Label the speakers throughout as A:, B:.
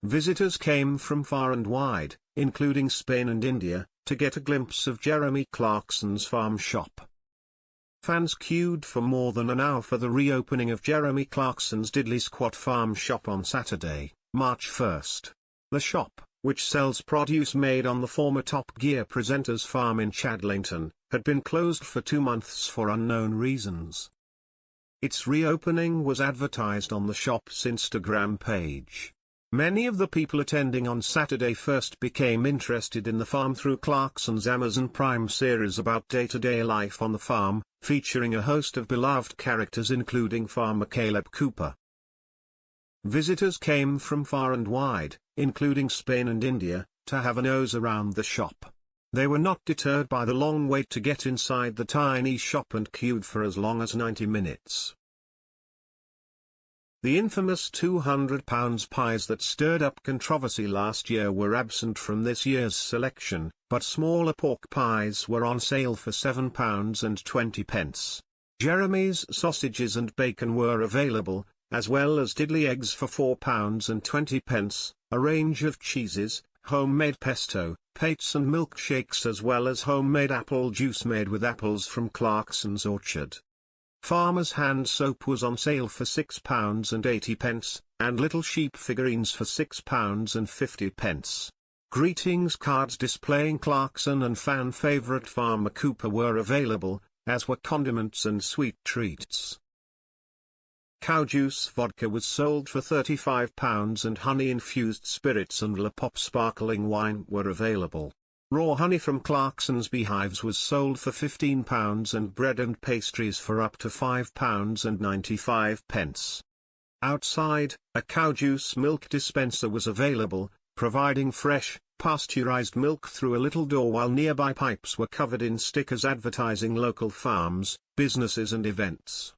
A: Visitors came from far and wide, including Spain and India, to get a glimpse of Jeremy Clarkson's farm shop. Fans queued for more than an hour for the reopening of Jeremy Clarkson's Diddley Squat farm shop on Saturday, March 1st. The shop, which sells produce made on the former Top Gear presenter's farm in Chadlington, had been closed for 2 months for unknown reasons. Its reopening was advertised on the shop's Instagram page. Many of the people attending on Saturday first became interested in the farm through Clarkson's Amazon Prime series about day-to-day life on the farm, featuring a host of beloved characters including farmer Caleb Cooper. Visitors came from far and wide, including Spain and India, to have a nose around the shop. They were not deterred by the long wait to get inside the tiny shop and queued for as long as 90 minutes. The infamous £200 pies that stirred up controversy last year were absent from this year's selection, but smaller pork pies were on sale for £7.20. Jeremy's sausages and bacon were available, as well as diddley eggs for £4.20, a range of cheeses, homemade pesto, pates and milkshakes, as well as homemade apple juice made with apples from Clarkson's orchard. Farmer's hand soap was on sale for £6.80, and little sheep figurines for £6.50. Greetings cards displaying Clarkson and fan favourite Farmer Cooper were available, as were condiments and sweet treats. Cow juice vodka was sold for £35 and honey-infused spirits and La Pop sparkling wine were available. Raw honey from Clarkson's beehives was sold for £15 and bread and pastries for up to £5.95. Outside, a cow juice milk dispenser was available, providing fresh, pasteurized milk through a little door, while nearby pipes were covered in stickers advertising local farms, businesses and events.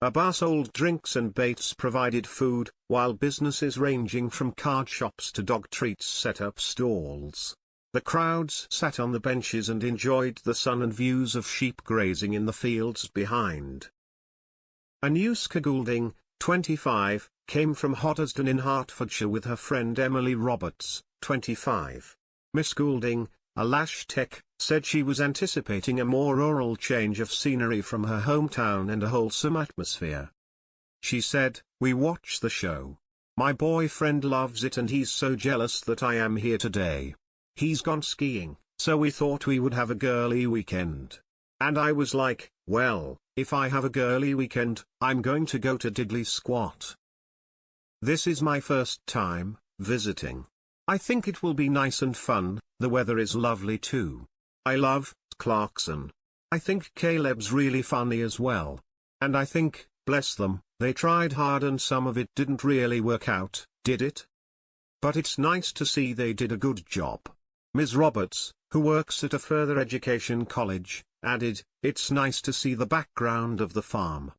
A: A bar sold drinks and baits provided food, while businesses ranging from card shops to dog treats set up stalls. The crowds sat on the benches and enjoyed the sun and views of sheep grazing in the fields behind. Anuska Goulding, 25, came from Hoddesdon in Hertfordshire with her friend Emily Roberts, 25. Miss Goulding, a lash tech, said she was anticipating a more rural change of scenery from her hometown and a wholesome atmosphere. She said, "We watch the show. My boyfriend loves it and he's so jealous that I am here today. He's gone skiing, so we thought we would have a girly weekend. And I was like, well, if I have a girly weekend, I'm going to go to Diddley Squat. This is my first time visiting. I think it will be nice and fun, the weather is lovely too. I love Clarkson. I think Caleb's really funny as well. And I think, bless them, they tried hard and some of it didn't really work out, did it? But it's nice to see they did a good job." Ms. Roberts, who works at a further education college, added, "It's nice to see the background of the farm."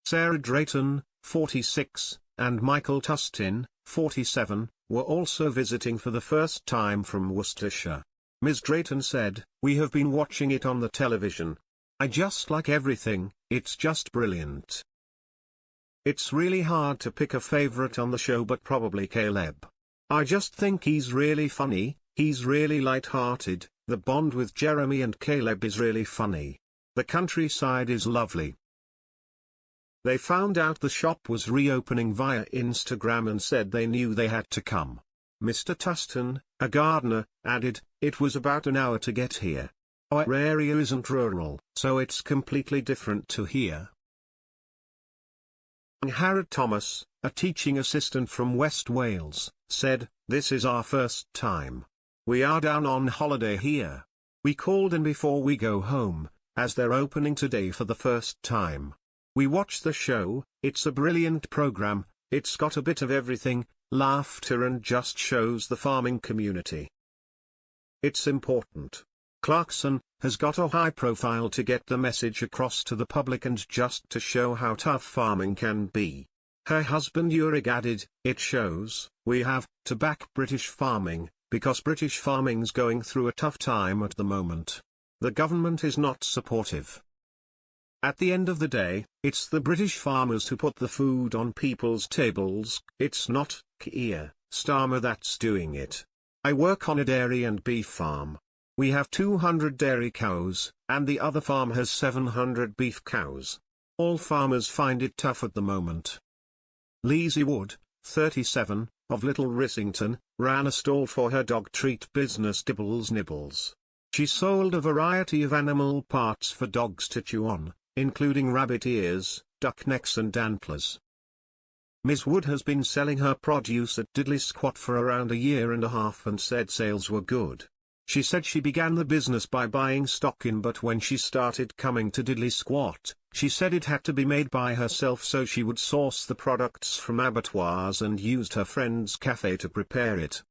A: Sarah Drayton, 46, and Michael Tustin, 47, were also visiting for the first time from Worcestershire. Ms. Drayton said, "We have been watching it on the television. I just like everything, it's just brilliant. It's really hard to pick a favourite on the show, but probably Caleb. I just think he's really funny. He's really light-hearted, the bond with Jeremy and Caleb is really funny. The countryside is lovely." They found out the shop was reopening via Instagram and said they knew they had to come. Mr. Tustin, a gardener, added, "It was about an hour to get here. Our area isn't rural, so it's completely different to here." Harrod Thomas, a teaching assistant from West Wales, said, "This is our first time. We are down on holiday here. We called in before we go home, as they're opening today for the first time. We watch the show, it's a brilliant program, it's got a bit of everything, laughter and just shows the farming community. It's important. Clarkson has got a high profile to get the message across to the public and just to show how tough farming can be." Her husband Urig added, "It shows, we have to back British farming, because British farming's going through a tough time at the moment. The government is not supportive. At the end of the day, it's the British farmers who put the food on people's tables, it's not Kia," Starmer that's doing it. I work on a dairy and beef farm. We have 200 dairy cows, and the other farm has 700 beef cows. All farmers find it tough at the moment. Lizzie Wood, 37, of Little Rissington, ran a stall for her dog treat business Dibbles Nibbles. She sold a variety of animal parts for dogs to chew on, including rabbit ears, duck necks and antlers. Ms. Wood has been selling her produce at Diddley Squat for around a year and a half and said sales were good. She said she began the business by buying stock in, but when she started coming to Diddley Squat, she said it had to be made by herself, so she would source the products from abattoirs and used her friend's cafe to prepare it.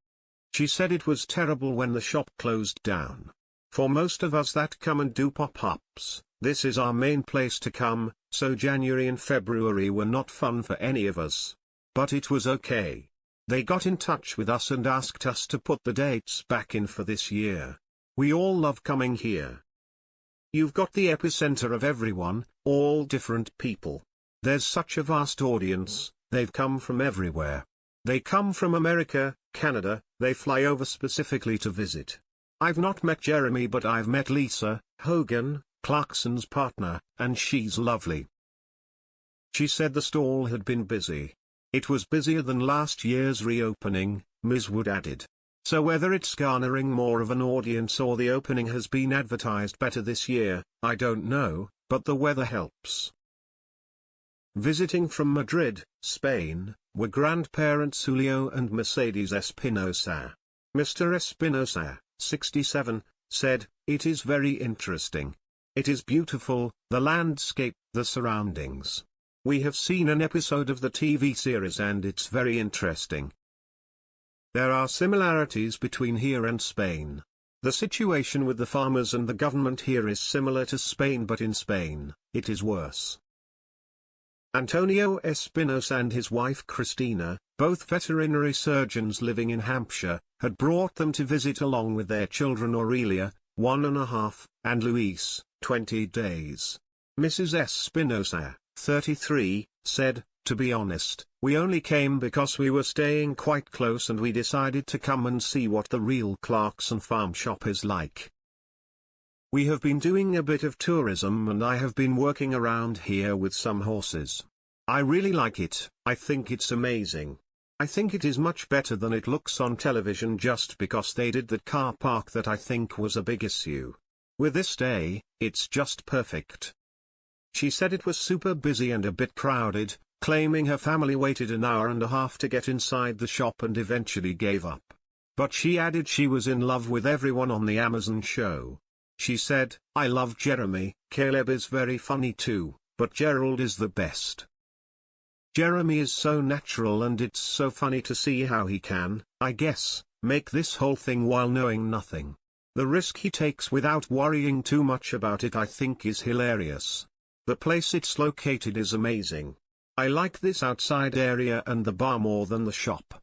A: She said it was terrible when the shop closed down. For most of us that come and do pop-ups, this is our main place to come, so January and February were not fun for any of us. But it was okay. They got in touch with us and asked us to put the dates back in for this year. We all love coming here. You've got the epicenter of everyone, all different people. There's such a vast audience, they've come from everywhere. They come from America, Canada, they fly over specifically to visit. I've not met Jeremy, but I've met Lisa, Hogan, Clarkson's partner, and she's lovely. She said the stall had been busy. It was busier than last year's reopening, Ms. Wood added. So whether it's garnering more of an audience or the opening has been advertised better this year, I don't know, but the weather helps. Visiting from Madrid, Spain, were grandparents Julio and Mercedes Espinosa. Mr. Espinosa, 67, said, "It is very interesting. It is beautiful, the landscape, the surroundings. We have seen an episode of the TV series and it's very interesting. There are similarities between here and Spain. The situation with the farmers and the government here is similar to Spain, but in Spain, it is worse." Antonio Espinosa and his wife Cristina, both veterinary surgeons living in Hampshire, had brought them to visit along with their children Aurelia, 1.5, and Luis, 20 days. Mrs. Espinosa, 33, said, "To be honest, we only came because we were staying quite close and we decided to come and see what the real Clarkson farm shop is like. We have been doing a bit of tourism and I have been working around here with some horses. I really like it, I think it's amazing. I think it is much better than it looks on television just because they did that car park that I think was a big issue. With this day, it's just perfect." She said it was super busy and a bit crowded, claiming her family waited an hour and a half to get inside the shop and eventually gave up. But she added she was in love with everyone on the Amazon show. She said, "I love Jeremy, Caleb is very funny too, but Gerald is the best. Jeremy is so natural and it's so funny to see how he can, I guess, make this whole thing while knowing nothing. The risk he takes without worrying too much about it I think is hilarious. The place it's located is amazing. I like this outside area and the bar more than the shop.